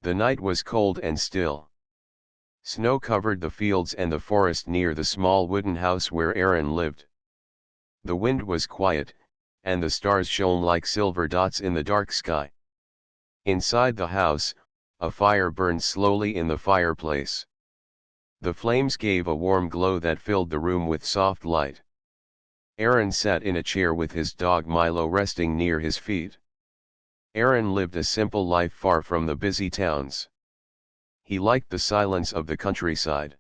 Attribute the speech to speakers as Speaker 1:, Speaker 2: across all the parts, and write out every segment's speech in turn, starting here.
Speaker 1: The night was cold and still. Snow covered the fields and the forest near the small wooden house where Aaron lived. The wind was quiet, and the stars shone like silver dots in the dark sky. Inside the house, a fire burned slowly in the fireplace. The flames gave a warm glow that filled the room with soft light. Aaron sat in a chair with his dog Milo resting near his feet. Aaron lived a simple life far from the busy towns. He liked the silence of the countryside.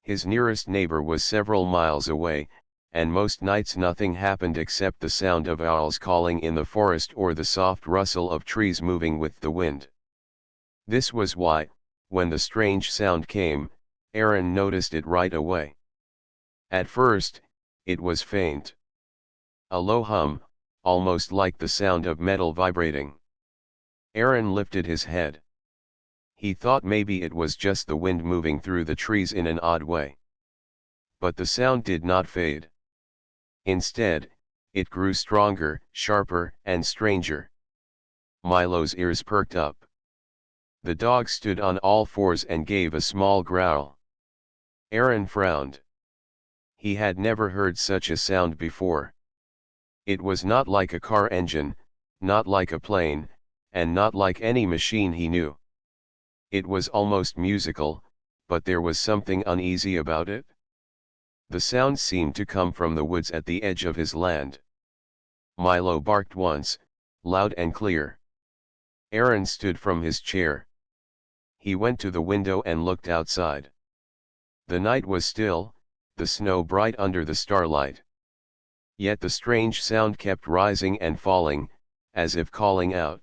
Speaker 1: His nearest neighbor was several miles away, and most nights nothing happened except the sound of owls calling in the forest or the soft rustle of trees moving with the wind. This was why, when the strange sound came, Aaron noticed it right away. At first, it was faint. A low hum, almost like the sound of metal vibrating. Aaron lifted his head. He thought maybe it was just the wind moving through the trees in an odd way. But the sound did not fade. Instead, it grew stronger, sharper, and stranger. Milo's ears perked up. The dog stood on all fours and gave a small growl. Aaron frowned. He had never heard such a sound before. It was not like a car engine, not like a plane, and not like any machine he knew. It was almost musical, but there was something uneasy about it. The sound seemed to come from the woods at the edge of his land. Milo barked once, loud and clear. Aaron stood from his chair. He went to the window and looked outside. The night was still, the snow bright under the starlight. Yet the strange sound kept rising and falling, as if calling out.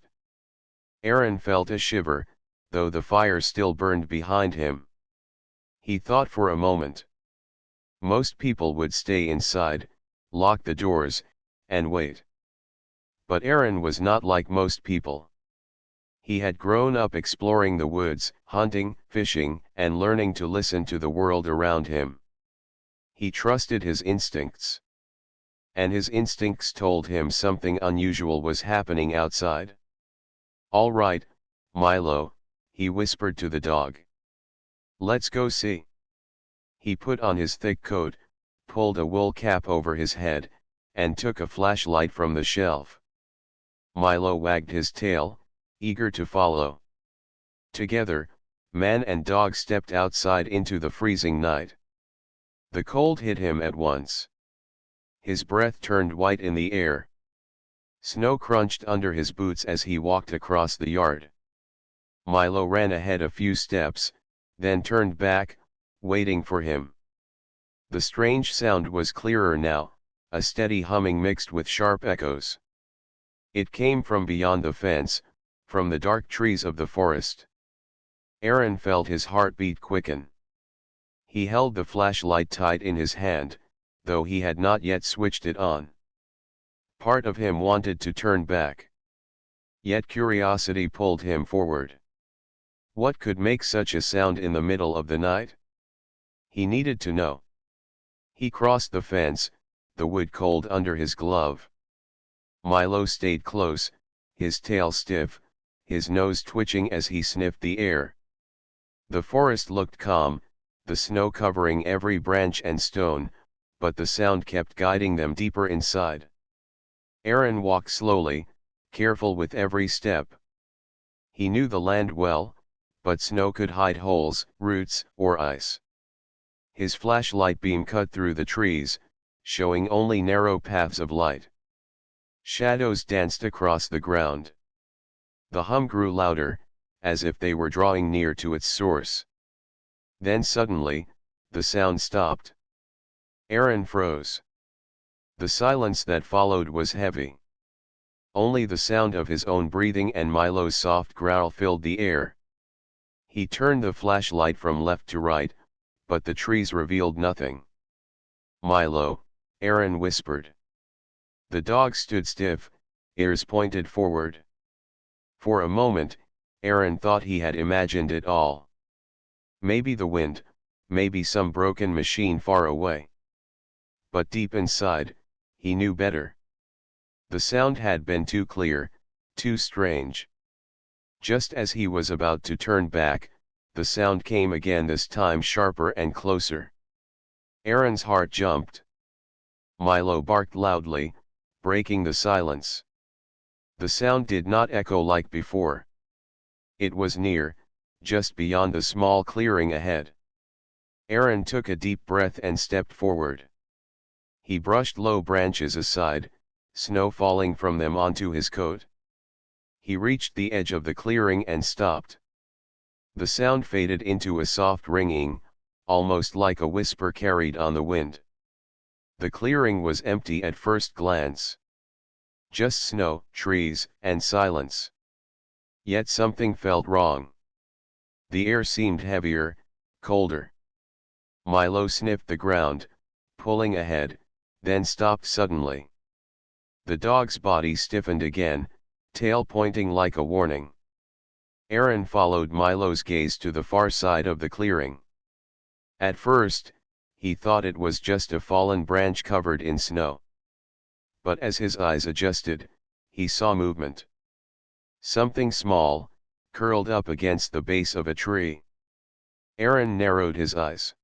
Speaker 1: Aaron felt a shiver, though the fire still burned behind him. He thought for a moment. Most people would stay inside, lock the doors, and wait. But Aaron was not like most people. He had grown up exploring the woods, hunting, fishing, and learning to listen to the world around him. He trusted his instincts. And his instincts told him something unusual was happening outside. "All right, Milo," he whispered to the dog. "Let's go see." He put on his thick coat, pulled a wool cap over his head, and took a flashlight from the shelf. Milo wagged his tail, eager to follow. Together, man and dog stepped outside into the freezing night. The cold hit him at once. His breath turned white in the air. Snow crunched under his boots as he walked across the yard. Milo ran ahead a few steps, then turned back, waiting for him. The strange sound was clearer now, a steady humming mixed with sharp echoes. It came from beyond the fence, from the dark trees of the forest. Aaron felt his heartbeat quicken. He held the flashlight tight in his hand, though he had not yet switched it on. Part of him wanted to turn back. Yet curiosity pulled him forward. What could make such a sound in the middle of the night? He needed to know. He crossed the fence, the wood cold under his glove. Milo stayed close, his tail stiff, his nose twitching as he sniffed the air. The forest looked calm, the snow covering every branch and stone, but the sound kept guiding them deeper inside. Aaron walked slowly, careful with every step. He knew the land well, but snow could hide holes, roots, or ice. His flashlight beam cut through the trees, showing only narrow paths of light. Shadows danced across the ground. The hum grew louder, as if they were drawing near to its source. Then suddenly, the sound stopped. Aaron froze. The silence that followed was heavy. Only the sound of his own breathing and Milo's soft growl filled the air. He turned the flashlight from left to right, but the trees revealed nothing. "Milo," Aaron whispered. The dog stood stiff, ears pointed forward. For a moment, Aaron thought he had imagined it all. Maybe the wind, maybe some broken machine far away. But deep inside, he knew better. The sound had been too clear, too strange. Just as he was about to turn back, the sound came again, this time sharper and closer. Aaron's heart jumped. Milo barked loudly, breaking the silence. The sound did not echo like before. It was near, just beyond the small clearing ahead. Aaron took a deep breath and stepped forward. He brushed low branches aside, snow falling from them onto his coat. He reached the edge of the clearing and stopped. The sound faded into a soft ringing, almost like a whisper carried on the wind. The clearing was empty at first glance. Just snow, trees, and silence. Yet something felt wrong. The air seemed heavier, colder. Milo sniffed the ground, pulling ahead, then stopped suddenly. The dog's body stiffened again, tail pointing like a warning. Aaron followed Milo's gaze to the far side of the clearing. At first, he thought it was just a fallen branch covered in snow. But as his eyes adjusted, he saw movement. Something small, curled up against the base of a tree. Aaron narrowed his eyes.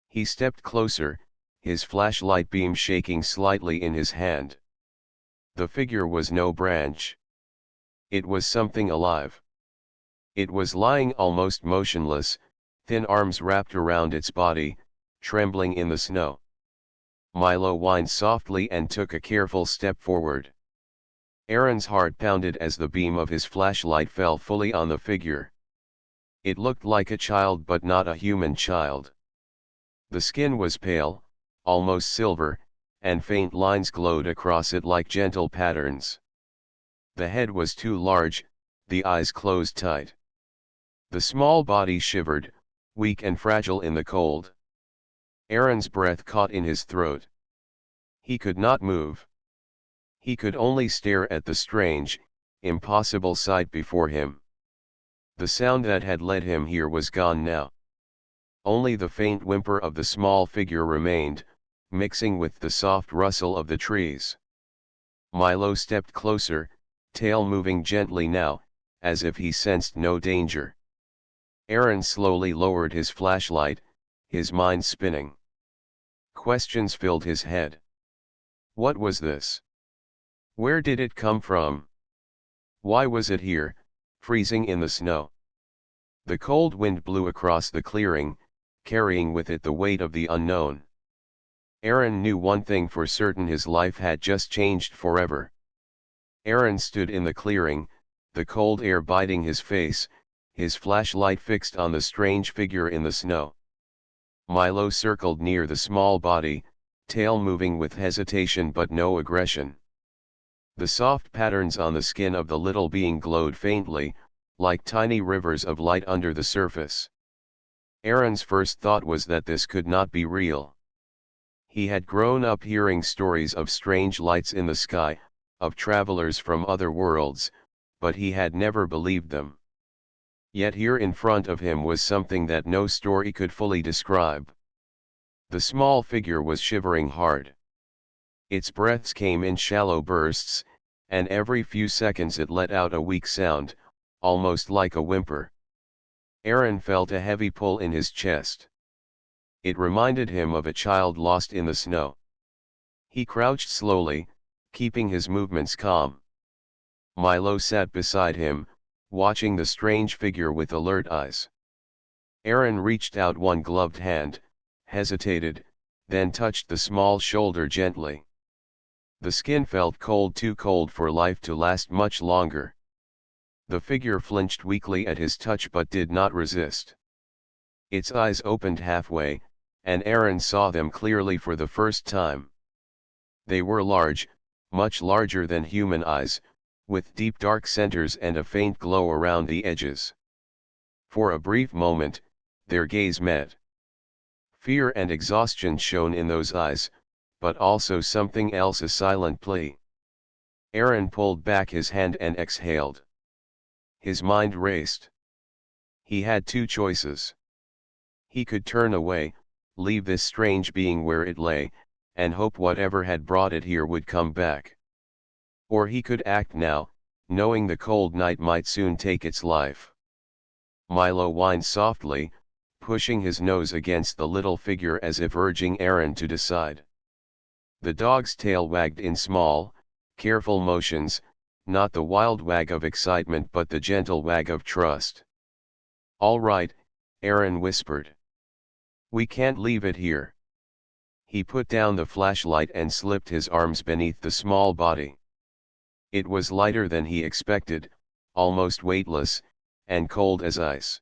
Speaker 1: He stepped closer, his flashlight beam shaking slightly in his hand. The figure was no branch. It was something alive. It was lying almost motionless, thin arms wrapped around its body, trembling in the snow. Milo whined softly and took a careful step forward. Aaron's heart pounded as the beam of his flashlight fell fully on the figure. It looked like a child, but not a human child. The skin was pale, almost silver, and faint lines glowed across it like gentle patterns. The head was too large, the eyes closed tight. The small body shivered, weak and fragile in the cold. Aaron's breath caught in his throat. He could not move. He could only stare at the strange, impossible sight before him. The sound that had led him here was gone now. Only the faint whimper of the small figure remained, mixing with the soft rustle of the trees. Milo stepped closer, tail moving gently now, as if he sensed no danger. Aaron slowly lowered his flashlight, his mind spinning. Questions filled his head. What was this? Where did it come from? Why was it here, freezing in the snow? The cold wind blew across the clearing, carrying with it the weight of the unknown. Aaron knew one thing for certain: his life had just changed forever. Aaron stood in the clearing, the cold air biting his face, his flashlight fixed on the strange figure in the snow. Milo circled near the small body, tail moving with hesitation but no aggression. The soft patterns on the skin of the little being glowed faintly, like tiny rivers of light under the surface. Aaron's first thought was that this could not be real. He had grown up hearing stories of strange lights in the sky, of travelers from other worlds, but he had never believed them. Yet here in front of him was something that no story could fully describe. The small figure was shivering hard. Its breaths came in shallow bursts, and every few seconds it let out a weak sound, almost like a whimper. Aaron felt a heavy pull in his chest. It reminded him of a child lost in the snow. He crouched slowly, keeping his movements calm. Milo sat beside him, watching the strange figure with alert eyes. Aaron reached out one gloved hand, hesitated, then touched the small shoulder gently. The skin felt cold, too cold for life to last much longer. The figure flinched weakly at his touch but did not resist. Its eyes opened halfway, and Aaron saw them clearly for the first time. They were large, much larger than human eyes, with deep dark centers and a faint glow around the edges. For a brief moment, their gaze met. Fear and exhaustion shone in those eyes, but also something else: a silent plea. Aaron pulled back his hand and exhaled. His mind raced. He had two choices. He could turn away, leave this strange being where it lay, and hope whatever had brought it here would come back. Or he could act now, knowing the cold night might soon take its life. Milo whined softly, pushing his nose against the little figure as if urging Aaron to decide. The dog's tail wagged in small, careful motions, not the wild wag of excitement but the gentle wag of trust. "All right," Aaron whispered. "We can't leave it here." He put down the flashlight and slipped his arms beneath the small body. It was lighter than he expected, almost weightless, and cold as ice.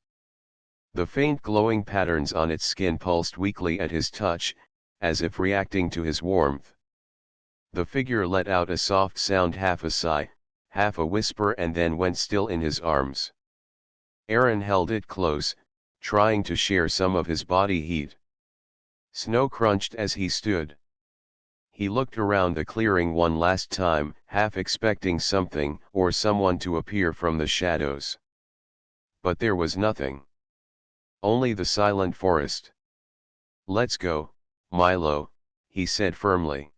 Speaker 1: The faint glowing patterns on its skin pulsed weakly at his touch, as if reacting to his warmth. The figure let out a soft sound, half a sigh, half a whisper, and then went still in his arms. Aaron held it close, trying to share some of his body heat. Snow crunched as he stood. He looked around the clearing one last time, half expecting something or someone to appear from the shadows. But there was nothing. Only the silent forest. "Let's go, Milo," he said firmly.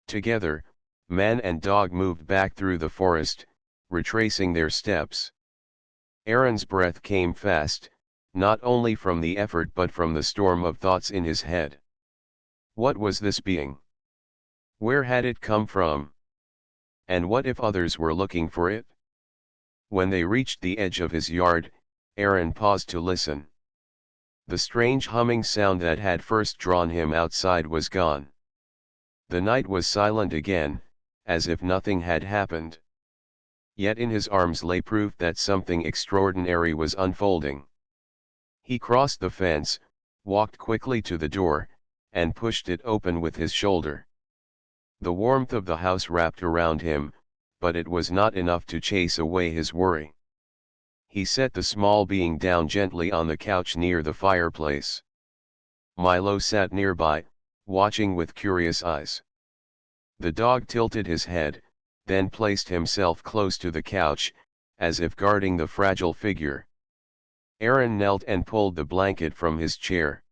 Speaker 1: Together, man and dog moved back through the forest, retracing their steps. Aaron's breath came fast, not only from the effort but from the storm of thoughts in his head. What was this being? Where had it come from? And what if others were looking for it? When they reached the edge of his yard, Aaron paused to listen. The strange humming sound that had first drawn him outside was gone. The night was silent again, as if nothing had happened. Yet in his arms lay proof that something extraordinary was unfolding. He crossed the fence, walked quickly to the door, and pushed it open with his shoulder. The warmth of the house wrapped around him, but it was not enough to chase away his worry. He set the small being down gently on the couch near the fireplace. Milo sat nearby, watching with curious eyes. The dog tilted his head, then placed himself close to the couch, as if guarding the fragile figure. Aaron knelt and pulled the blanket from his chair.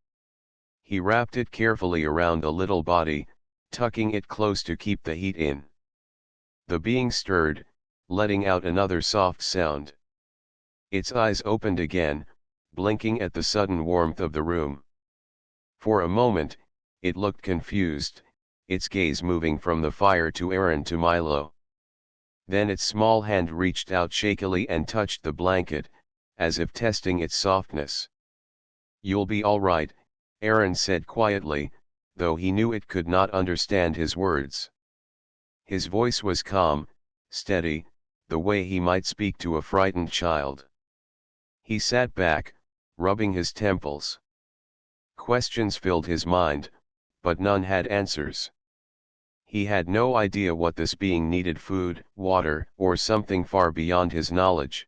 Speaker 1: He wrapped it carefully around the little body, tucking it close to keep the heat in. The being stirred, letting out another soft sound. Its eyes opened again, blinking at the sudden warmth of the room. For a moment, it looked confused, its gaze moving from the fire to Aaron to Milo. Then its small hand reached out shakily and touched the blanket, as if testing its softness. "You'll be all right," Aaron said quietly, though he knew it could not understand his words. His voice was calm, steady, the way he might speak to a frightened child. He sat back, rubbing his temples. Questions filled his mind, but none had answers. He had no idea what this being needed: food, water, or something far beyond his knowledge.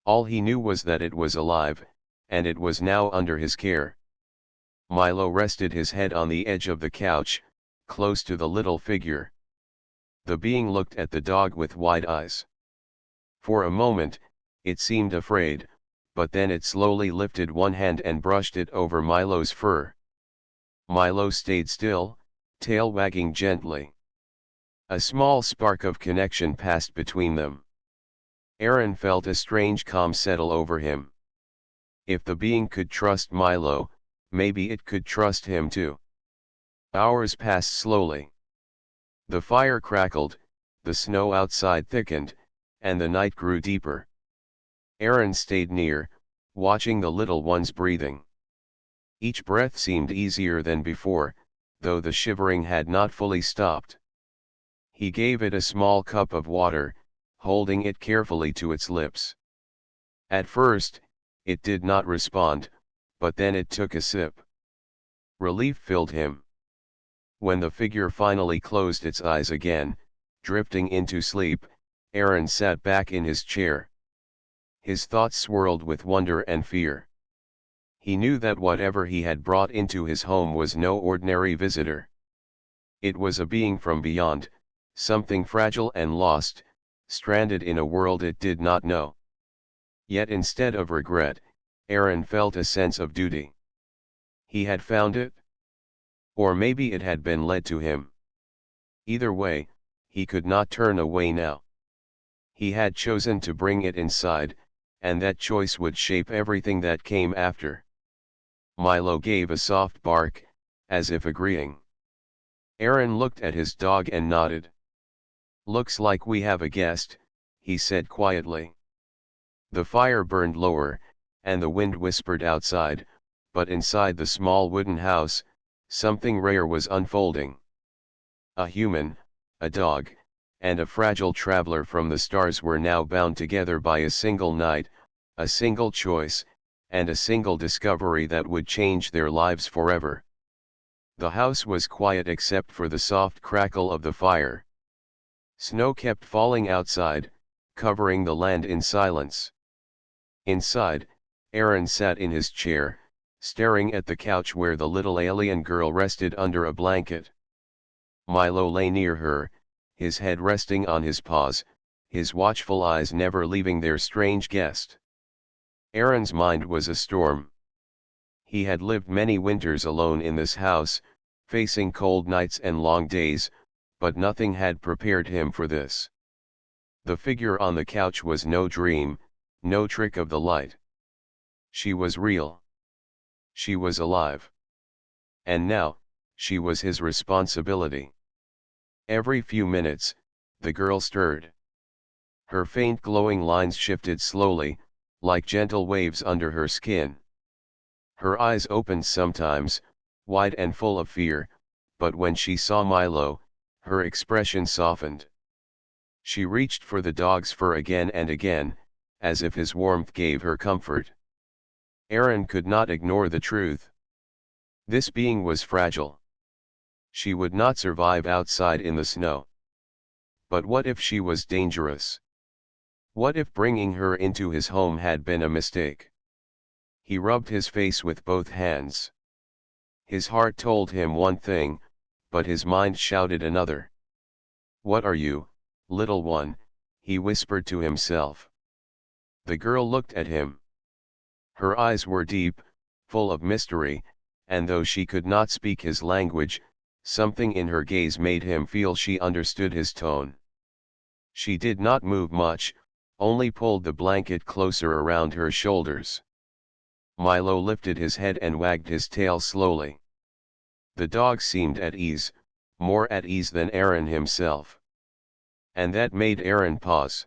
Speaker 1: All he knew was that it was alive, and it was now under his care. Milo rested his head on the edge of the couch, close to the little figure. The being looked at the dog with wide eyes. For a moment, it seemed afraid, but then it slowly lifted one hand and brushed it over Milo's fur. Milo stayed still, tail wagging gently. A small spark of connection passed between them. Aaron felt a strange calm settle over him. If the being could trust Milo, maybe it could trust him too. Hours passed slowly. The fire crackled, the snow outside thickened, and the night grew deeper. Aaron stayed near, watching the little one's breathing. Each breath seemed easier than before, though the shivering had not fully stopped. He gave it a small cup of water, holding it carefully to its lips. At first, it did not respond, but then it took a sip. Relief filled him. When the figure finally closed its eyes again, drifting into sleep, Aaron sat back in his chair. His thoughts swirled with wonder and fear. He knew that whatever he had brought into his home was no ordinary visitor. It was a being from beyond, something fragile and lost, stranded in a world it did not know. Yet instead of regret, Aaron felt a sense of duty. He had found it? Or maybe it had been led to him. Either way, he could not turn away now. He had chosen to bring it inside, and that choice would shape everything that came after. Milo gave a soft bark, as if agreeing. Aaron looked at his dog and nodded. "Looks like we have a guest," he said quietly. The fire burned lower, and the wind whispered outside, but inside the small wooden house, something rare was unfolding. A human, a dog, and a fragile traveler from the stars were now bound together by a single night, a single choice, and a single discovery that would change their lives forever. The house was quiet except for the soft crackle of the fire. Snow kept falling outside, covering the land in silence. Inside, Aaron sat in his chair, staring at the couch where the little alien girl rested under a blanket. Milo lay near her, his head resting on his paws, his watchful eyes never leaving their strange guest. Aaron's mind was a storm. He had lived many winters alone in this house, facing cold nights and long days, but nothing had prepared him for this. The figure on the couch was no dream, no trick of the light. She was real. She was alive. And now, she was his responsibility. Every few minutes, the girl stirred. Her faint glowing lines shifted slowly, like gentle waves under her skin. Her eyes opened sometimes, wide and full of fear, but when she saw Milo, her expression softened. She reached for the dog's fur again and again, as if his warmth gave her comfort. Aaron could not ignore the truth. This being was fragile. She would not survive outside in the snow. But what if she was dangerous? What if bringing her into his home had been a mistake? He rubbed his face with both hands. His heart told him one thing, but his mind shouted another. "What are you, little one?" he whispered to himself. The girl looked at him. Her eyes were deep, full of mystery, and though she could not speak his language, something in her gaze made him feel she understood his tone. She did not move much, only pulled the blanket closer around her shoulders. Milo lifted his head and wagged his tail slowly. The dog seemed at ease, more at ease than Aaron himself. And that made Aaron pause.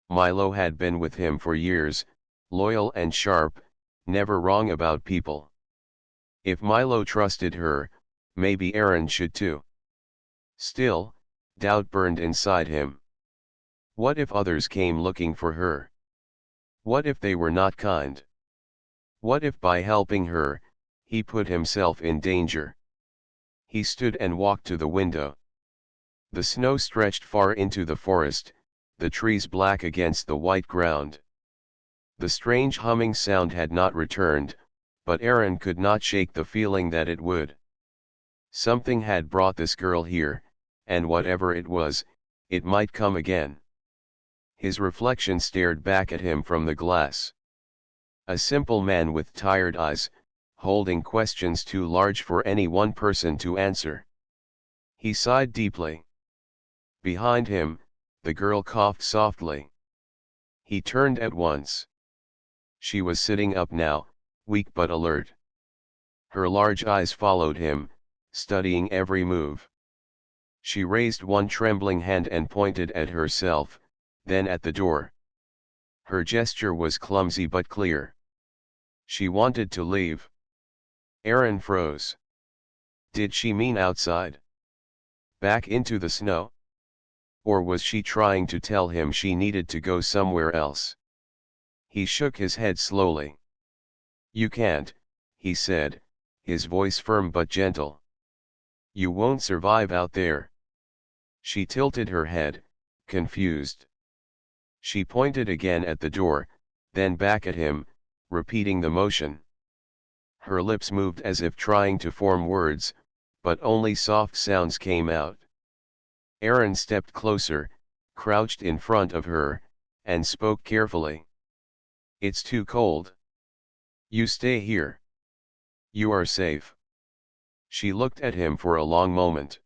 Speaker 1: Milo had been with him for years, loyal and sharp, never wrong about people. If Milo trusted her, maybe Aaron should too. Still, doubt burned inside him. What if others came looking for her? What if they were not kind? What if by helping her, he put himself in danger? He stood and walked to the window. The snow stretched far into the forest, the trees black against the white ground. The strange humming sound had not returned, but Aaron could not shake the feeling that it would. Something had brought this girl here, and whatever it was, it might come again. His reflection stared back at him from the glass. A simple man with tired eyes, holding questions too large for any one person to answer. He sighed deeply. Behind him, the girl coughed softly. He turned at once. She was sitting up now, weak but alert. Her large eyes followed him, studying every move. She raised one trembling hand and pointed at herself, then at the door. Her gesture was clumsy but clear. She wanted to leave. Aaron froze. Did she mean outside? Back into the snow? Or was she trying to tell him she needed to go somewhere else? He shook his head slowly. "You can't," he said, his voice firm but gentle. "You won't survive out there." She tilted her head, confused. She pointed again at the door, then back at him, repeating the motion. Her lips moved as if trying to form words, but only soft sounds came out. Aaron stepped closer, crouched in front of her, and spoke carefully. "It's too cold. You stay here. You are safe." She looked at him for a long moment.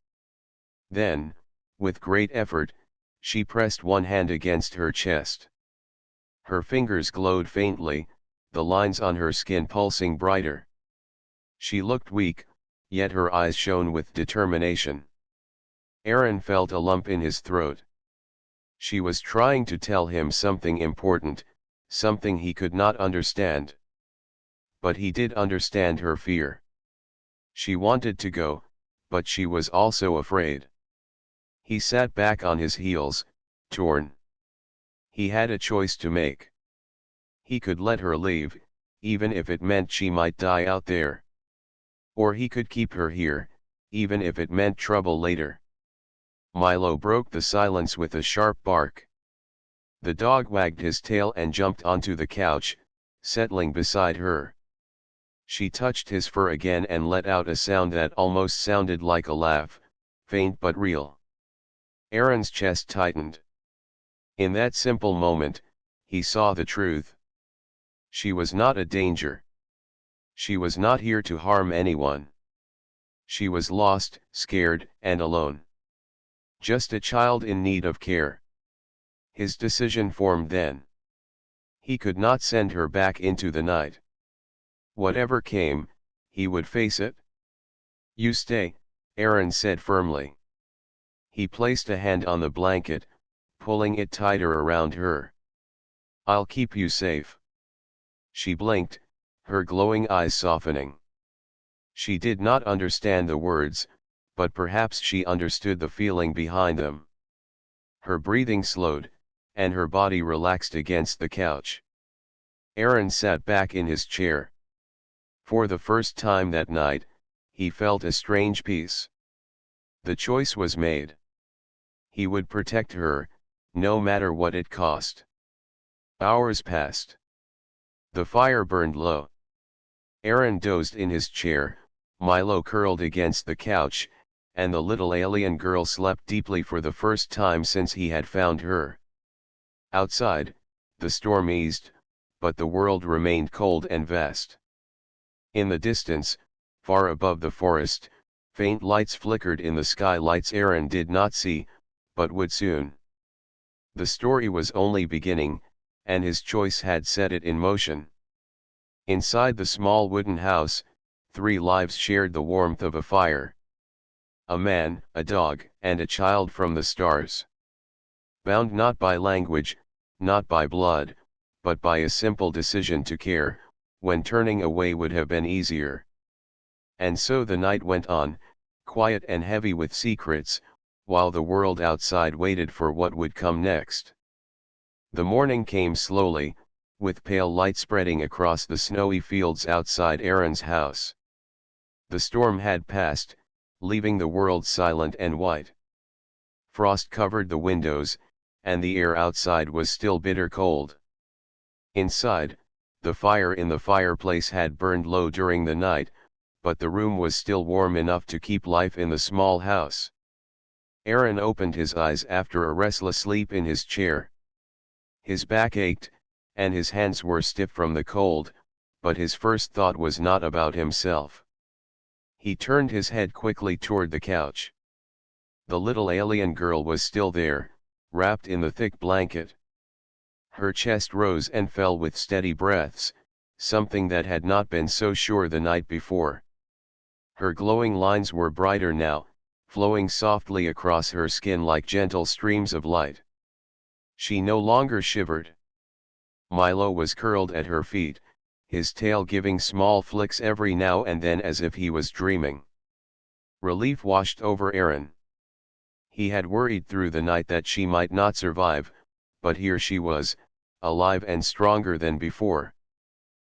Speaker 1: Then, with great effort, She pressed one hand against her chest. Her fingers glowed faintly, the lines on her skin pulsing brighter. She looked weak, yet her eyes shone with determination. Aaron felt a lump in his throat. She was trying to tell him something important, something he could not understand. But he did understand her fear. She wanted to go, but she was also afraid. He sat back on his heels, torn. He had a choice to make. He could let her leave, even if it meant she might die out there. Or he could keep her here, even if it meant trouble later. Milo broke the silence with a sharp bark. The dog wagged his tail and jumped onto the couch, settling beside her. She touched his fur again and let out a sound that almost sounded like a laugh, faint but real. Aaron's chest tightened. In that simple moment, he saw the truth. She was not a danger. She was not here to harm anyone. She was lost, scared, and alone. Just a child in need of care. His decision formed then. He could not send her back into the night. Whatever came, he would face it. "You stay," Aaron said firmly. He placed a hand on the blanket, pulling it tighter around her. "I'll keep you safe." She blinked, her glowing eyes softening. She did not understand the words, but perhaps she understood the feeling behind them. Her breathing slowed, and her body relaxed against the couch. Aaron sat back in his chair. For the first time that night, he felt a strange peace. The choice was made. He would protect her, no matter what it cost. Hours passed. The fire burned low. Aaron dozed in his chair, Milo curled against the couch, and the little alien girl slept deeply for the first time since he had found her. Outside, the storm eased, but the world remained cold and vast. In the distance, far above the forest, faint lights flickered in the sky, lights Aaron did not see, but would soon. The story was only beginning, and his choice had set it in motion. Inside the small wooden house, 3 lives shared the warmth of a fire. A man, a dog, and a child from the stars. Bound not by language, not by blood, but by a simple decision to care, when turning away would have been easier. And so the night went on, quiet and heavy with secrets, while the world outside waited for what would come next. The morning came slowly, with pale light spreading across the snowy fields outside Aaron's house. The storm had passed, leaving the world silent and white. Frost covered the windows, and the air outside was still bitter cold. Inside, the fire in the fireplace had burned low during the night, but the room was still warm enough to keep life in the small house. Aaron opened his eyes after a restless sleep in his chair. His back ached, and his hands were stiff from the cold, but his first thought was not about himself. He turned his head quickly toward the couch. The little alien girl was still there, wrapped in the thick blanket. Her chest rose and fell with steady breaths, something that had not been so sure the night before. Her glowing lines were brighter now, flowing softly across her skin like gentle streams of light. She no longer shivered. Milo was curled at her feet, his tail giving small flicks every now and then as if he was dreaming. Relief washed over Aaron. He had worried through the night that she might not survive, but here she was, alive and stronger than before.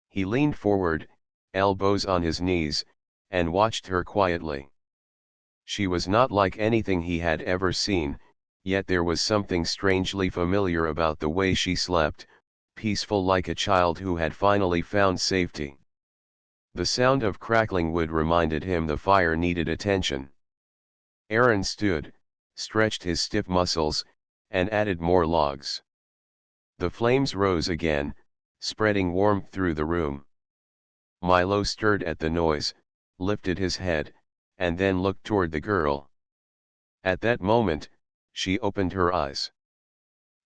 Speaker 1: He leaned forward, elbows on his knees, and watched her quietly. She was not like anything he had ever seen, yet there was something strangely familiar about the way she slept, peaceful like a child who had finally found safety. The sound of crackling wood reminded him the fire needed attention. Aaron stood, stretched his stiff muscles, and added more logs. The flames rose again, spreading warmth through the room. Milo stirred at the noise, lifted his head, and then looked toward the girl. At that moment, she opened her eyes.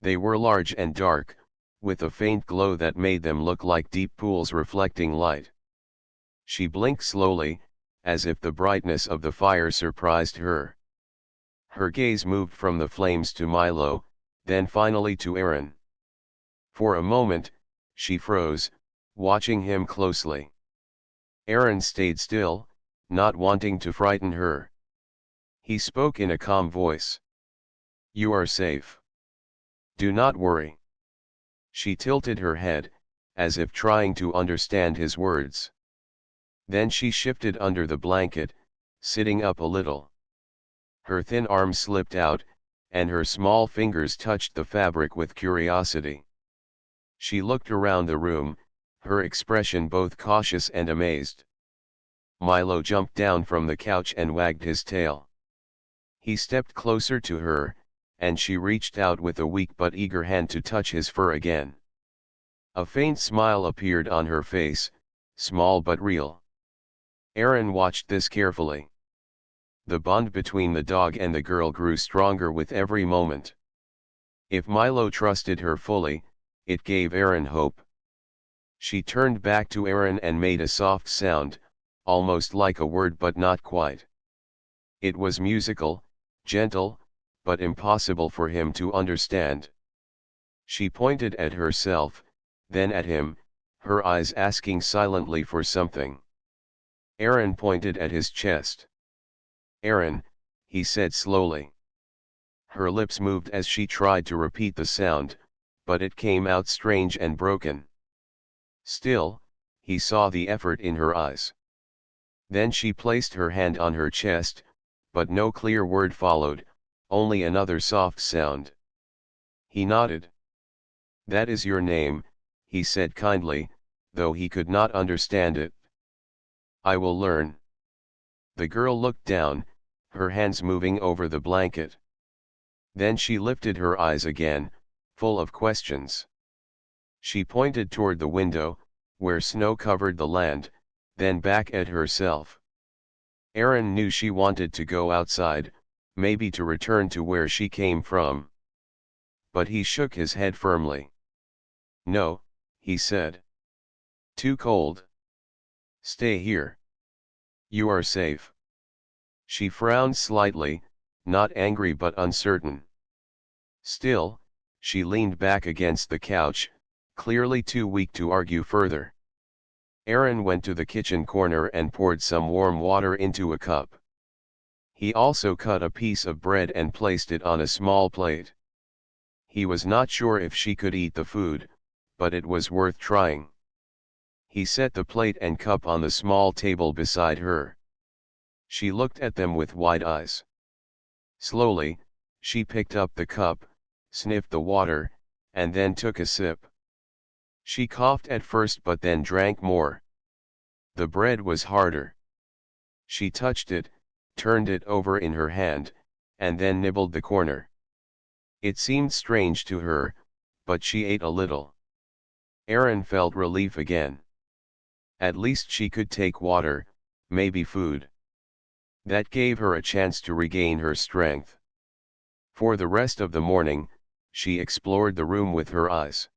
Speaker 1: They were large and dark, with a faint glow that made them look like deep pools reflecting light. She blinked slowly, as if the brightness of the fire surprised her. Her gaze moved from the flames to Milo, then finally to Aaron. For a moment, she froze, watching him closely. Aaron stayed still, not wanting to frighten her. He spoke in a calm voice. "You are safe. Do not worry." She tilted her head, as if trying to understand his words. Then she shifted under the blanket, sitting up a little. Her thin arm slipped out, and her small fingers touched the fabric with curiosity. She looked around the room, her expression both cautious and amazed. Milo jumped down from the couch and wagged his tail. He stepped closer to her, and she reached out with a weak but eager hand to touch his fur again. A faint smile appeared on her face, small but real. Aaron watched this carefully. The bond between the dog and the girl grew stronger with every moment. If Milo trusted her fully, it gave Aaron hope. She turned back to Aaron and made a soft sound, almost like a word but not quite. It was musical, gentle, but impossible for him to understand. She pointed at herself, then at him, her eyes asking silently for something. Aaron pointed at his chest. "Aaron," he said slowly. Her lips moved as she tried to repeat the sound, but it came out strange and broken. Still, he saw the effort in her eyes. Then she placed her hand on her chest, but no clear word followed, only another soft sound. He nodded. "That is your name," he said kindly, though he could not understand it. "I will learn." The girl looked down, her hands moving over the blanket. Then she lifted her eyes again, full of questions. She pointed toward the window, where snow covered the land, then back at herself. Aaron knew she wanted to go outside, maybe to return to where she came from. But he shook his head firmly. "No," he said. "Too cold. Stay here. You are safe." She frowned slightly, not angry but uncertain. Still, she leaned back against the couch, clearly too weak to argue further. Aaron went to the kitchen corner and poured some warm water into a cup. He also cut a piece of bread and placed it on a small plate. He was not sure if she could eat the food, but it was worth trying. He set the plate and cup on the small table beside her. She looked at them with wide eyes. Slowly, she picked up the cup, sniffed the water, and then took a sip. She coughed at first but then drank more. The bread was harder. She touched it, turned it over in her hand, and then nibbled the corner. It seemed strange to her, but she ate a little. Aaron felt relief again. At least she could take water, maybe food. That gave her a chance to regain her strength. For the rest of the morning, she explored the room with her eyes.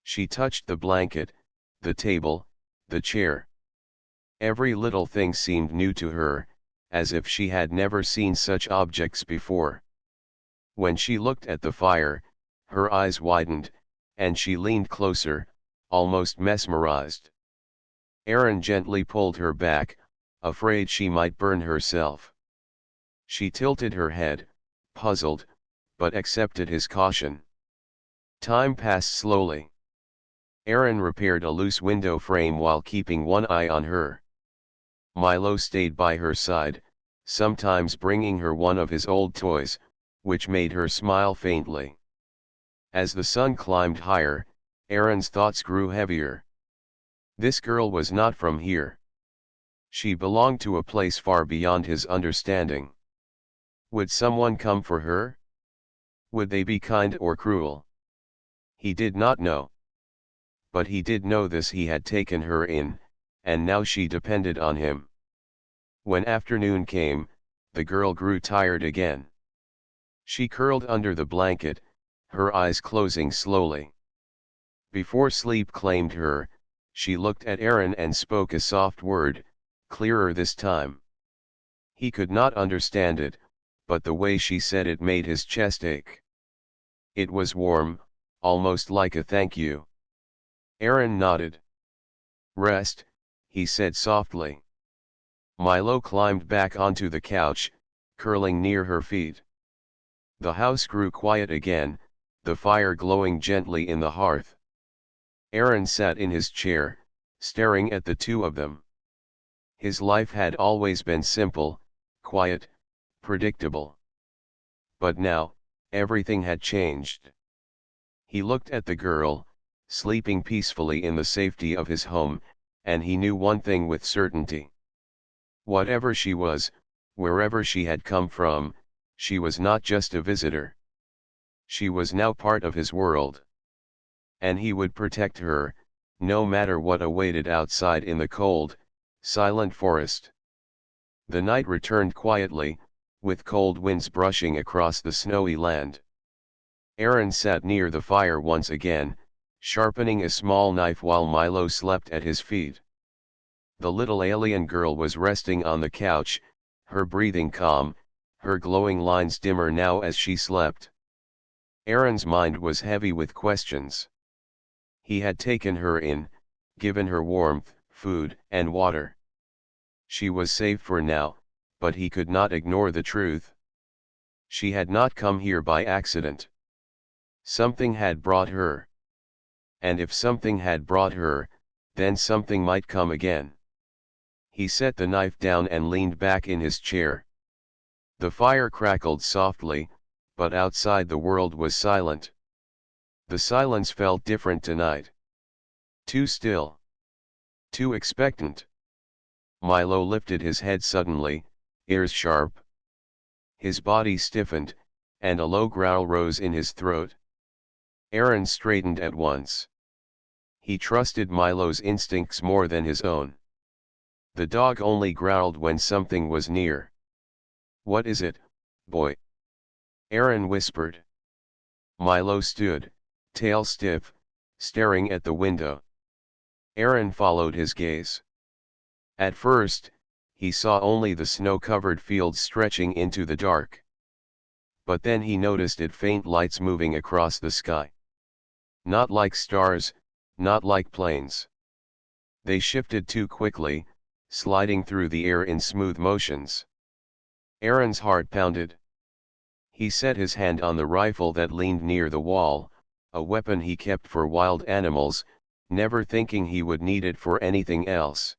Speaker 1: She touched the blanket, the table, the chair. Every little thing seemed new to her, as if she had never seen such objects before. When she looked at the fire, her eyes widened, and she leaned closer, almost mesmerized. Aaron gently pulled her back, afraid she might burn herself. She tilted her head, puzzled, but accepted his caution. Time passed slowly. Aaron repaired a loose window frame while keeping one eye on her. Milo stayed by her side, sometimes bringing her one of his old toys, which made her smile faintly. As the sun climbed higher, Aaron's thoughts grew heavier. This girl was not from here. She belonged to a place far beyond his understanding. Would someone come for her? Would they be kind or cruel? He did not know. But he did know this: he had taken her in, and now she depended on him. When afternoon came, the girl grew tired again. She curled under the blanket, her eyes closing slowly. Before sleep claimed her, she looked at Aaron and spoke a soft word, clearer this time. He could not understand it, but the way she said it made his chest ache. It was warm, almost like a thank you. Aaron nodded. Rest, he said softly. Milo climbed back onto the couch, curling near her feet. The house grew quiet again, the fire glowing gently in the hearth. Aaron sat in his chair, staring at the two of them. His life had always been simple, quiet, predictable. But now, everything had changed. He looked at the girl, sleeping peacefully in the safety of his home, and he knew one thing with certainty. Whatever she was, wherever she had come from, she was not just a visitor. She was now part of his world. And he would protect her, no matter what awaited outside in the cold, silent forest. The night returned quietly, with cold winds brushing across the snowy land. Aaron sat near the fire once again, sharpening a small knife while Milo slept at his feet. The little alien girl was resting on the couch, her breathing calm, her glowing lines dimmer now as she slept. Aaron's mind was heavy with questions. He had taken her in, given her warmth, food, and water. She was safe for now, but he could not ignore the truth. She had not come here by accident. Something had brought her. And if something had brought her, then something might come again. He set the knife down and leaned back in his chair. The fire crackled softly, but outside the world was silent. The silence felt different tonight. Too still. Too expectant. Milo lifted his head suddenly, ears sharp. His body stiffened, and a low growl rose in his throat. Aaron straightened at once. He trusted Milo's instincts more than his own. The dog only growled when something was near. "What is it, boy?" Aaron whispered. Milo stood, tail stiff, staring at the window. Aaron followed his gaze. At first, he saw only the snow-covered fields stretching into the dark. But then he noticed faint lights moving across the sky. Not like stars, not like planes. They shifted too quickly, sliding through the air in smooth motions. Aaron's heart pounded. He set his hand on the rifle that leaned near the wall, a weapon he kept for wild animals, never thinking he would need it for anything else.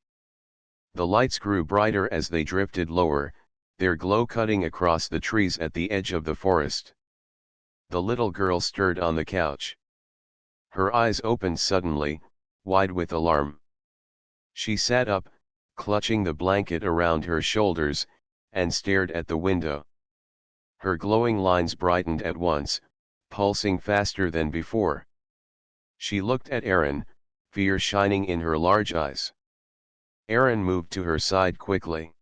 Speaker 1: The lights grew brighter as they drifted lower, their glow cutting across the trees at the edge of the forest. The little girl stirred on the couch. Her eyes opened suddenly, wide with alarm. She sat up, clutching the blanket around her shoulders, and stared at the window. Her glowing lines brightened at once, pulsing faster than before. She looked at Aaron, fear shining in her large eyes. Aaron moved to her side quickly.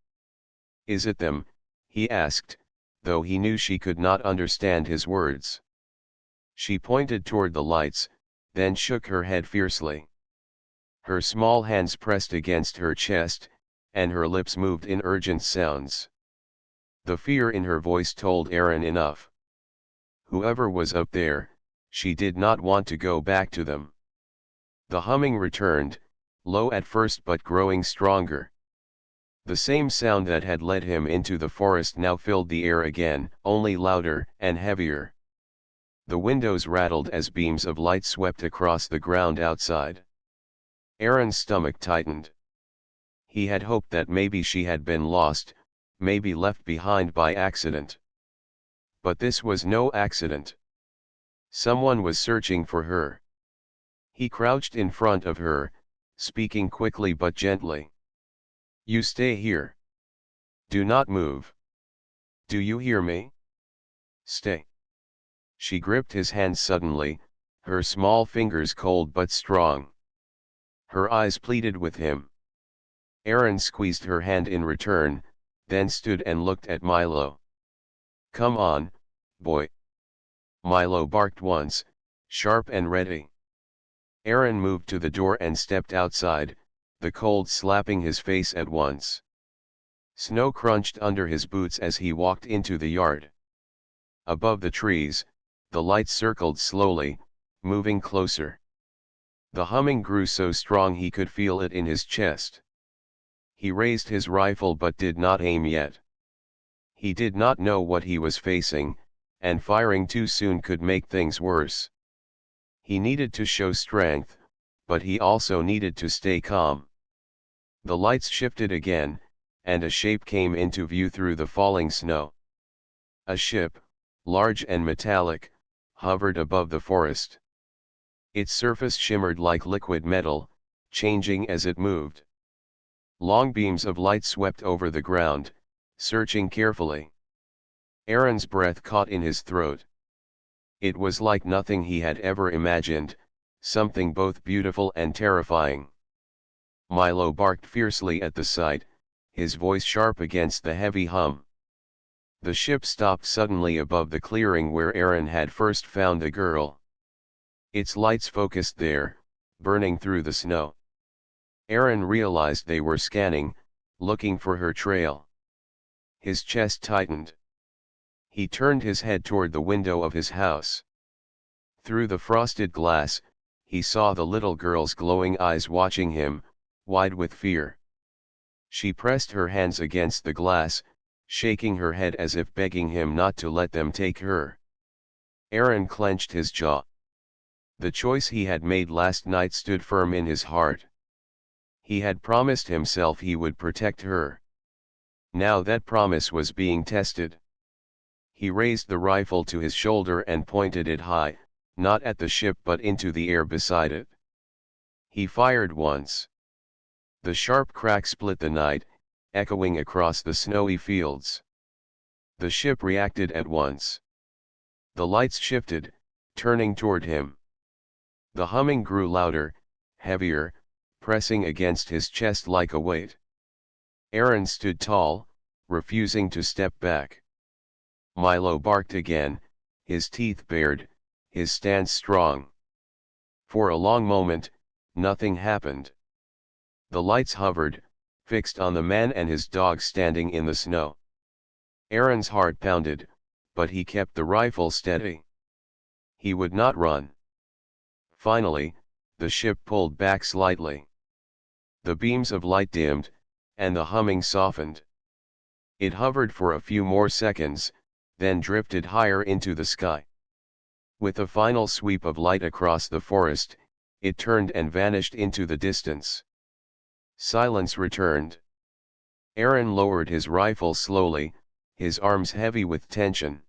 Speaker 1: "Is it them?" he asked, though he knew she could not understand his words. She pointed toward the lights, then shook her head fiercely. Her small hands pressed against her chest, and her lips moved in urgent sounds. The fear in her voice told Aaron enough. Whoever was up there, she did not want to go back to them. The humming returned, low at first but growing stronger. The same sound that had led him into the forest now filled the air again, only louder and heavier. The windows rattled as beams of light swept across the ground outside. Aaron's stomach tightened. He had hoped that maybe she had been lost, maybe left behind by accident. But this was no accident. Someone was searching for her. He crouched in front of her, speaking quickly but gently. "You stay here. Do not move. Do you hear me? Stay." She gripped his hand suddenly, her small fingers cold but strong. Her eyes pleaded with him. Aaron squeezed her hand in return, then stood and looked at Milo. "Come on, boy. Milo barked once, sharp and ready. Aaron moved to the door and stepped outside, the cold slapping his face at once. Snow crunched under his boots as he walked into the yard. Above the trees, the lights circled slowly, moving closer. The humming grew so strong he could feel it in his chest. He raised his rifle but did not aim yet. He did not know what he was facing, and firing too soon could make things worse. He needed to show strength, but he also needed to stay calm. The lights shifted again, and a shape came into view through the falling snow. A ship, large and metallic, hovered above the forest. Its surface shimmered like liquid metal, changing as it moved. Long beams of light swept over the ground, searching carefully. Aaron's breath caught in his throat. It was like nothing he had ever imagined, something both beautiful and terrifying. Milo barked fiercely at the sight, his voice sharp against the heavy hum. The ship stopped suddenly above the clearing where Aaron had first found the girl. Its lights focused there, burning through the snow. Aaron realized they were scanning, looking for her trail. His chest tightened. He turned his head toward the window of his house. Through the frosted glass, he saw the little girl's glowing eyes watching him, wide with fear. She pressed her hands against the glass, shaking her head as if begging him not to let them take her. Aaron clenched his jaw. The choice he had made last night stood firm in his heart. He had promised himself he would protect her. Now that promise was being tested. He raised the rifle to his shoulder and pointed it high, not at the ship but into the air beside it. He fired once. The sharp crack split the night, echoing across the snowy fields. The ship reacted at once. The lights shifted, turning toward him. The humming grew louder, heavier, pressing against his chest like a weight. Aaron stood tall, refusing to step back. Milo barked again, his teeth bared, his stance strong. For a long moment, nothing happened. The lights hovered, fixed on the man and his dog standing in the snow. Aaron's heart pounded, but he kept the rifle steady. He would not run. Finally, the ship pulled back slightly. The beams of light dimmed, and the humming softened. It hovered for a few more seconds, then drifted higher into the sky. With a final sweep of light across the forest, it turned and vanished into the distance. Silence returned. Aaron lowered his rifle slowly, his arms heavy with tension.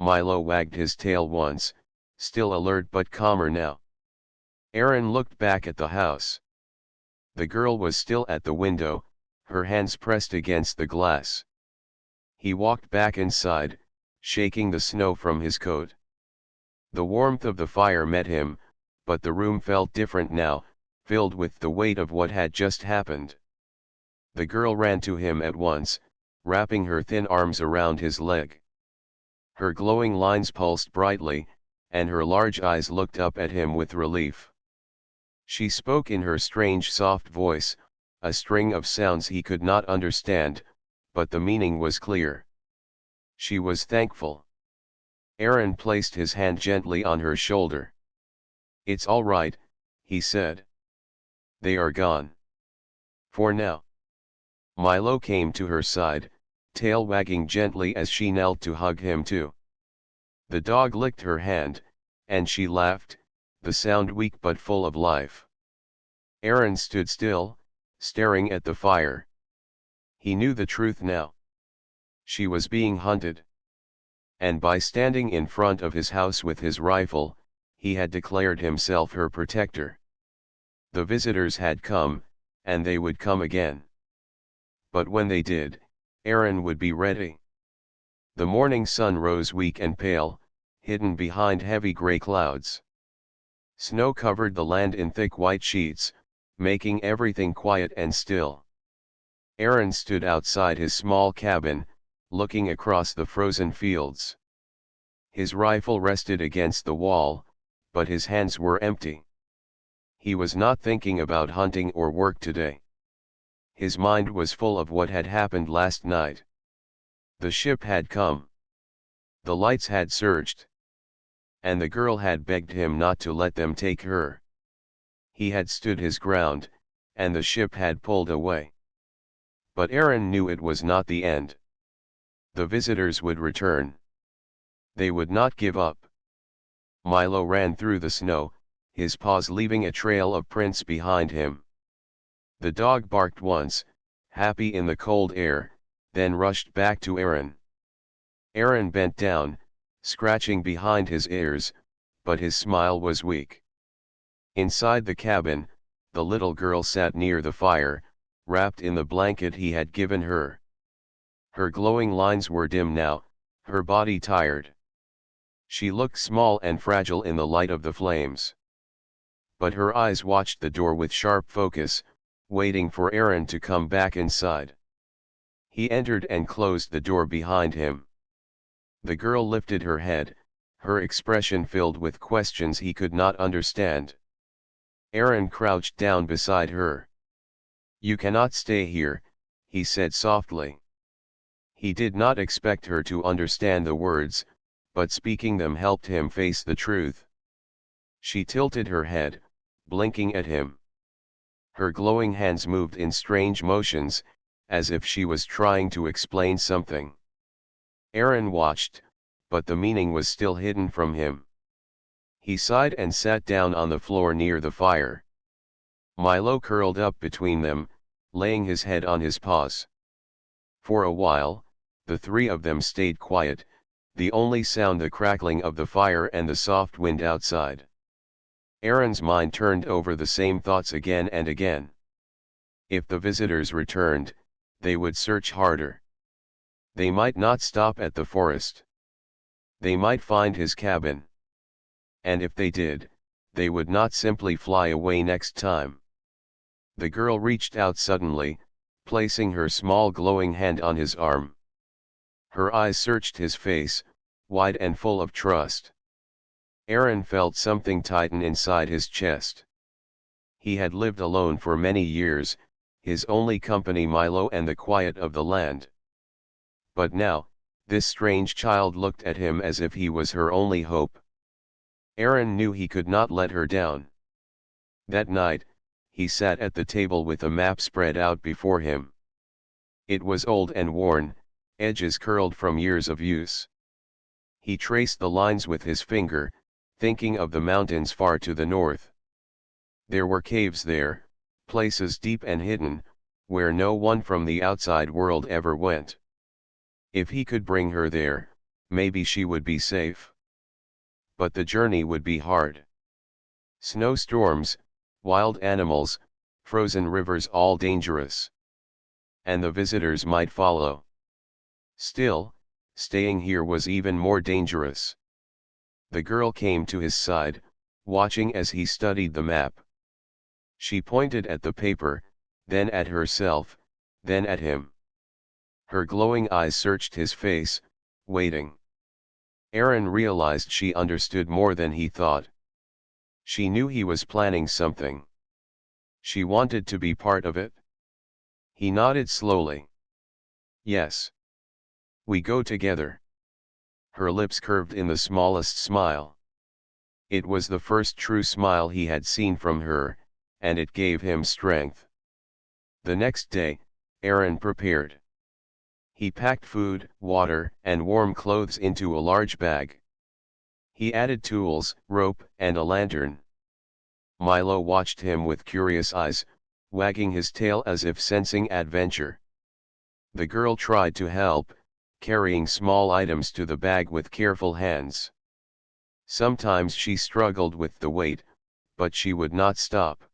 Speaker 1: Milo wagged his tail once, still alert but calmer now. Aaron looked back at the house. The girl was still at the window, her hands pressed against the glass. He walked back inside, shaking the snow from his coat. The warmth of the fire met him, but the room felt different now, filled with the weight of what had just happened. The girl ran to him at once, wrapping her thin arms around his leg. Her glowing lines pulsed brightly, and her large eyes looked up at him with relief. She spoke in her strange soft voice, a string of sounds he could not understand, but the meaning was clear. She was thankful. Aaron placed his hand gently on her shoulder. "It's all right," he said. "They are gone. For now." Milo came to her side, tail wagging gently as she knelt to hug him too. The dog licked her hand, and she laughed, the sound weak but full of life. Aaron stood still, staring at the fire. He knew the truth now. She was being hunted. And by standing in front of his house with his rifle, he had declared himself her protector. The visitors had come, and they would come again. But when they did, Aaron would be ready. The morning sun rose weak and pale, hidden behind heavy gray clouds. Snow covered the land in thick white sheets, making everything quiet and still. Aaron stood outside his small cabin, looking across the frozen fields. His rifle rested against the wall, but his hands were empty. He was not thinking about hunting or work today. His mind was full of what had happened last night. The ship had come. The lights had surged. And the girl had begged him not to let them take her. He had stood his ground, and the ship had pulled away. But Aaron knew it was not the end. The visitors would return. They would not give up. Milo ran through the snow, his paws leaving a trail of prints behind him. The dog barked once, happy in the cold air, then rushed back to Aaron. Aaron bent down, scratching behind his ears, but his smile was weak. Inside the cabin, the little girl sat near the fire, wrapped in the blanket he had given her. Her glowing lines were dim now, her body tired. She looked small and fragile in the light of the flames. But her eyes watched the door with sharp focus, waiting for Aaron to come back inside. He entered and closed the door behind him. The girl lifted her head, her expression filled with questions he could not understand. Aaron crouched down beside her. "You cannot stay here," he said softly. He did not expect her to understand the words, but speaking them helped him face the truth. She tilted her head, blinking at him. Her glowing hands moved in strange motions, as if she was trying to explain something. Aaron watched, but the meaning was still hidden from him. He sighed and sat down on the floor near the fire. Milo curled up between them, laying his head on his paws. For a while, the three of them stayed quiet, the only sound the crackling of the fire and the soft wind outside. Aaron's mind turned over the same thoughts again and again. If the visitors returned, they would search harder. They might not stop at the forest. They might find his cabin. And if they did, they would not simply fly away next time. The girl reached out suddenly, placing her small glowing hand on his arm. Her eyes searched his face, wide and full of trust. Aaron felt something tighten inside his chest. He had lived alone for many years, his only company Milo and the quiet of the land. But now, this strange child looked at him as if he was her only hope. Aaron knew he could not let her down. That night, he sat at the table with a map spread out before him. It was old and worn, edges curled from years of use. He traced the lines with his finger, thinking of the mountains far to the north. There were caves there, places deep and hidden, where no one from the outside world ever went. If he could bring her there, maybe she would be safe. But the journey would be hard. Snowstorms, wild animals, frozen rivers, all dangerous. And the visitors might follow. Still, staying here was even more dangerous. The girl came to his side, watching as he studied the map. She pointed at the paper, then at herself, then at him. Her glowing eyes searched his face, waiting. Aaron realized she understood more than he thought. She knew he was planning something. She wanted to be part of it. He nodded slowly. "Yes. We go together." Her lips curved in the smallest smile. It was the first true smile he had seen from her, and it gave him strength. The next day, Aaron prepared. He packed food, water, and warm clothes into a large bag. He added tools, rope, and a lantern. Milo watched him with curious eyes, wagging his tail as if sensing adventure. The girl tried to help, carrying small items to the bag with careful hands. Sometimes she struggled with the weight, but she would not stop.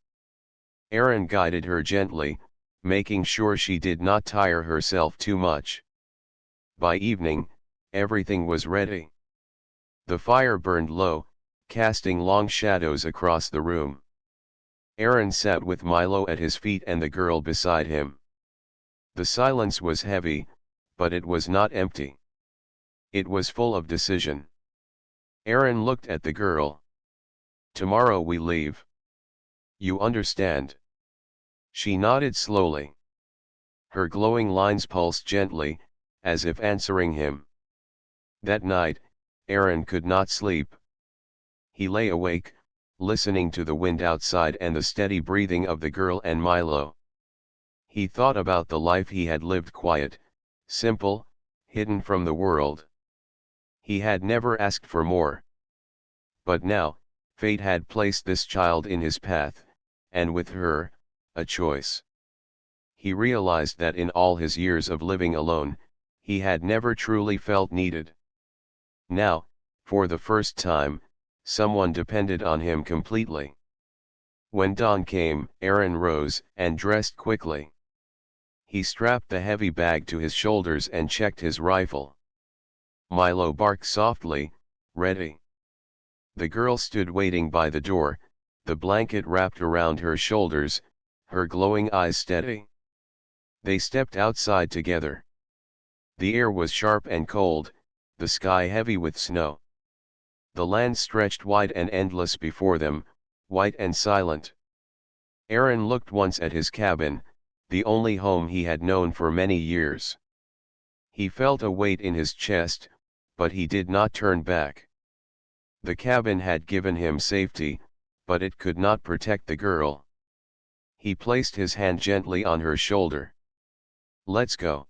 Speaker 1: Aaron guided her gently, making sure she did not tire herself too much. By evening, everything was ready. The fire burned low, casting long shadows across the room. Aaron sat with Milo at his feet and the girl beside him. The silence was heavy, but it was not empty. It was full of decision. Aaron looked at the girl. "Tomorrow we leave. You understand?" She nodded slowly. Her glowing lines pulsed gently, as if answering him. That night, Aaron could not sleep. He lay awake, listening to the wind outside and the steady breathing of the girl and Milo. He thought about the life he had lived, quiet, simple, hidden from the world. He had never asked for more. But now, fate had placed this child in his path, and with her, a choice. He realized that in all his years of living alone, he had never truly felt needed. Now, for the first time, someone depended on him completely. When dawn came, Aaron rose and dressed quickly. He strapped the heavy bag to his shoulders and checked his rifle. Milo barked softly, "Ready." The girl stood waiting by the door, the blanket wrapped around her shoulders, her glowing eyes steady. They stepped outside together. The air was sharp and cold, the sky heavy with snow. The land stretched wide and endless before them, white and silent. Aaron looked once at his cabin, the only home he had known for many years. He felt a weight in his chest, but he did not turn back. The cabin had given him safety, but it could not protect the girl. He placed his hand gently on her shoulder. "Let's go."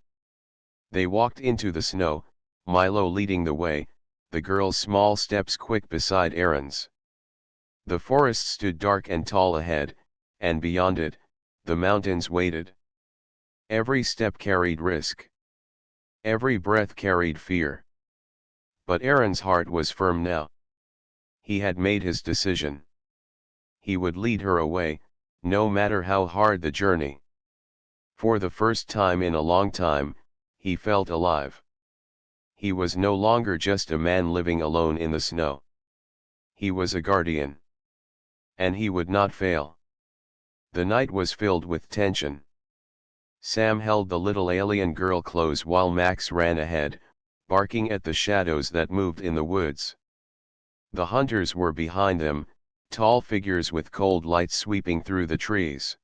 Speaker 1: They walked into the snow, Milo leading the way, the girl's small steps quick beside Aaron's. The forest stood dark and tall ahead, and beyond it, the mountains waited. Every step carried risk. Every breath carried fear. But Aaron's heart was firm now. He had made his decision. He would lead her away, no matter how hard the journey. For the first time in a long time, he felt alive. He was no longer just a man living alone in the snow. He was a guardian. And he would not fail. The night was filled with tension. Sam held the little alien girl close while Max ran ahead, barking at the shadows that moved in the woods. The hunters were behind them, tall figures with cold light sweeping through the trees.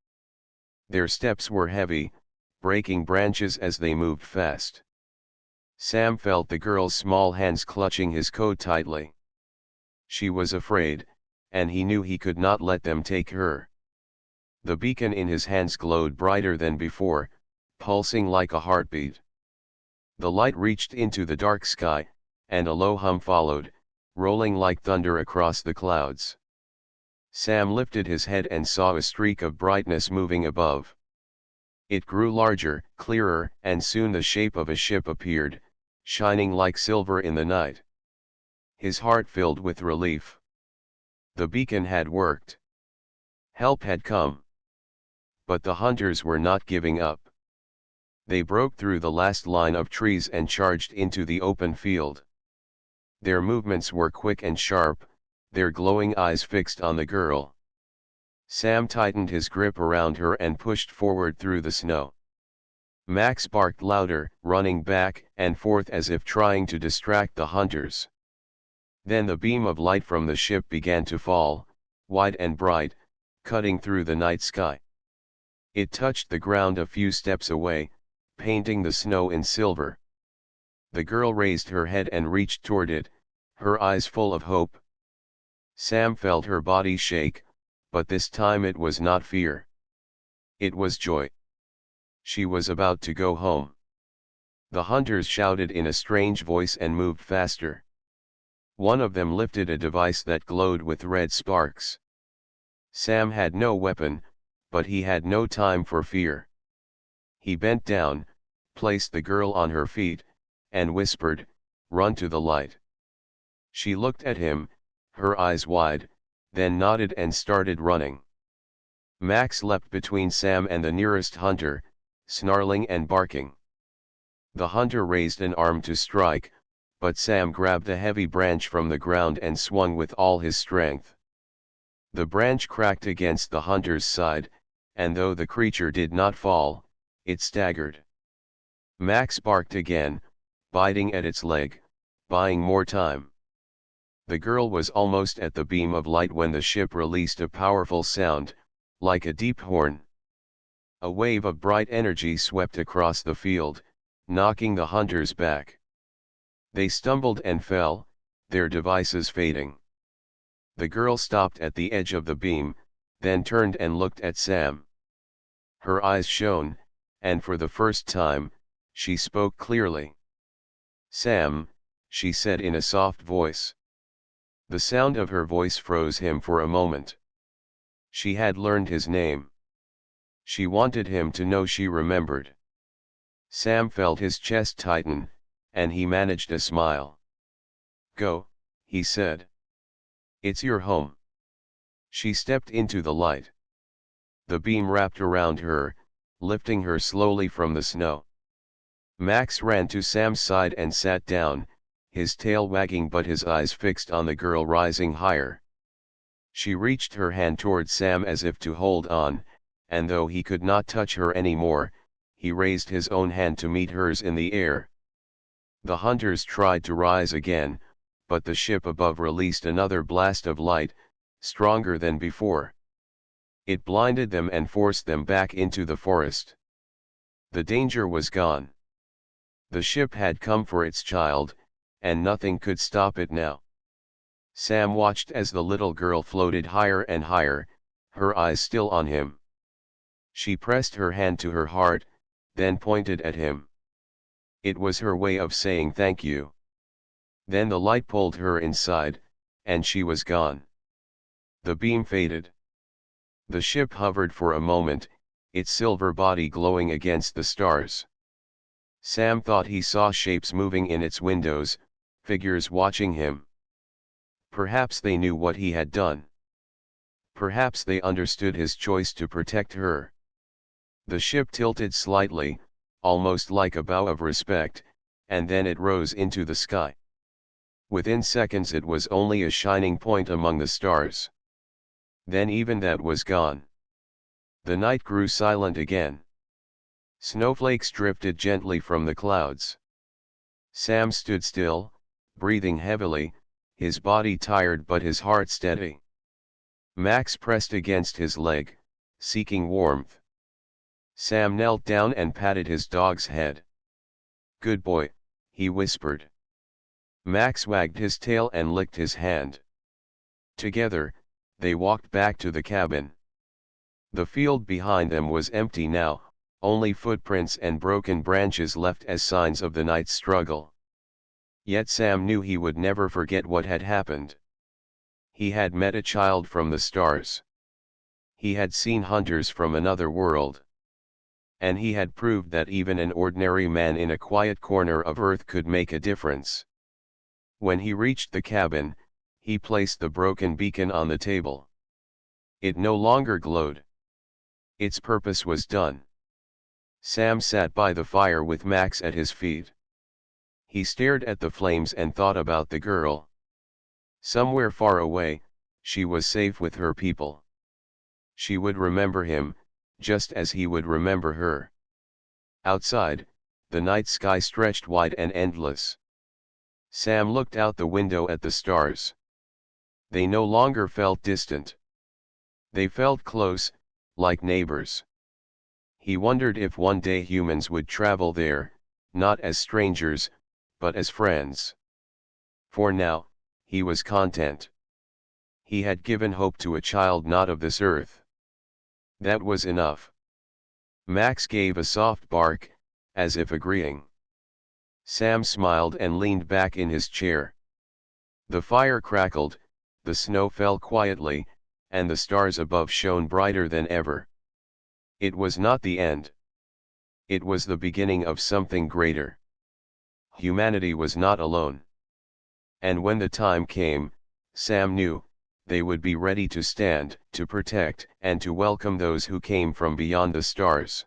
Speaker 1: Their steps were heavy, breaking branches as they moved fast. Sam felt the girl's small hands clutching his coat tightly. She was afraid, and he knew he could not let them take her. The beacon in his hands glowed brighter than before, pulsing like a heartbeat. The light reached into the dark sky, and a low hum followed, rolling like thunder across the clouds. Sam lifted his head and saw a streak of brightness moving above. It grew larger, clearer, and soon the shape of a ship appeared, shining like silver in the night. His heart filled with relief. The beacon had worked. Help had come. But the hunters were not giving up. They broke through the last line of trees and charged into the open field. Their movements were quick and sharp, their glowing eyes fixed on the girl. Sam tightened his grip around her and pushed forward through the snow. Max barked louder, running back and forth as if trying to distract the hunters. Then the beam of light from the ship began to fall, wide and bright, cutting through the night sky. It touched the ground a few steps away, painting the snow in silver. The girl raised her head and reached toward it, her eyes full of hope. Sam felt her body shake, but this time it was not fear. It was joy. She was about to go home. The hunters shouted in a strange voice and moved faster. One of them lifted a device that glowed with red sparks. Sam had no weapon, but he had no time for fear. He bent down, placed the girl on her feet, and whispered, "Run to the light." She looked at him, her eyes wide, then nodded and started running. Max leapt between Sam and the nearest hunter, snarling and barking. The hunter raised an arm to strike, but Sam grabbed a heavy branch from the ground and swung with all his strength. The branch cracked against the hunter's side, and though the creature did not fall, it staggered. Max barked again, biting at its leg, buying more time. The girl was almost at the beam of light when the ship released a powerful sound, like a deep horn. A wave of bright energy swept across the field, knocking the hunters back. They stumbled and fell, their devices fading. The girl stopped at the edge of the beam, then turned and looked at Sam. Her eyes shone, and for the first time, she spoke clearly. "Sam," she said in a soft voice. The sound of her voice froze him for a moment. She had learned his name. She wanted him to know she remembered. Sam felt his chest tighten, and he managed a smile. "Go," he said. "It's your home." She stepped into the light. The beam wrapped around her, lifting her slowly from the snow. Max ran to Sam's side and sat down, his tail wagging but his eyes fixed on the girl rising higher. She reached her hand toward Sam as if to hold on, and though he could not touch her anymore, he raised his own hand to meet hers in the air. The hunters tried to rise again, but the ship above released another blast of light, stronger than before. It blinded them and forced them back into the forest. The danger was gone. The ship had come for its child, and nothing could stop it now. Sam watched as the little girl floated higher and higher, her eyes still on him. She pressed her hand to her heart, then pointed at him. It was her way of saying thank you. Then the light pulled her inside, and she was gone. The beam faded. The ship hovered for a moment, its silver body glowing against the stars. Sam thought he saw shapes moving in its windows, figures watching him. Perhaps they knew what he had done. Perhaps they understood his choice to protect her. The ship tilted slightly, almost like a bow of respect, and then it rose into the sky. Within seconds it was only a shining point among the stars. Then even that was gone. The night grew silent again. Snowflakes drifted gently from the clouds. Sam stood still, breathing heavily, his body tired but his heart steady. Max pressed against his leg, seeking warmth. Sam knelt down and patted his dog's head. "Good boy," he whispered. Max wagged his tail and licked his hand. Together, they walked back to the cabin. The field behind them was empty now, only footprints and broken branches left as signs of the night's struggle. Yet Sam knew he would never forget what had happened. He had met a child from the stars. He had seen hunters from another world. And he had proved that even an ordinary man in a quiet corner of Earth could make a difference. When he reached the cabin, he placed the broken beacon on the table. It no longer glowed. Its purpose was done. Sam sat by the fire with Max at his feet. He stared at the flames and thought about the girl. Somewhere far away, she was safe with her people. She would remember him, just as he would remember her. Outside, the night sky stretched wide and endless. Sam looked out the window at the stars. They no longer felt distant. They felt close, like neighbors. He wondered if one day humans would travel there, not as strangers, but as friends. For now, he was content. He had given hope to a child not of this earth. That was enough. Max gave a soft bark, as if agreeing. Sam smiled and leaned back in his chair. The fire crackled, the snow fell quietly, and the stars above shone brighter than ever. It was not the end. It was the beginning of something greater. Humanity was not alone. And when the time came, Sam knew, they would be ready to stand, to protect, and to welcome those who came from beyond the stars.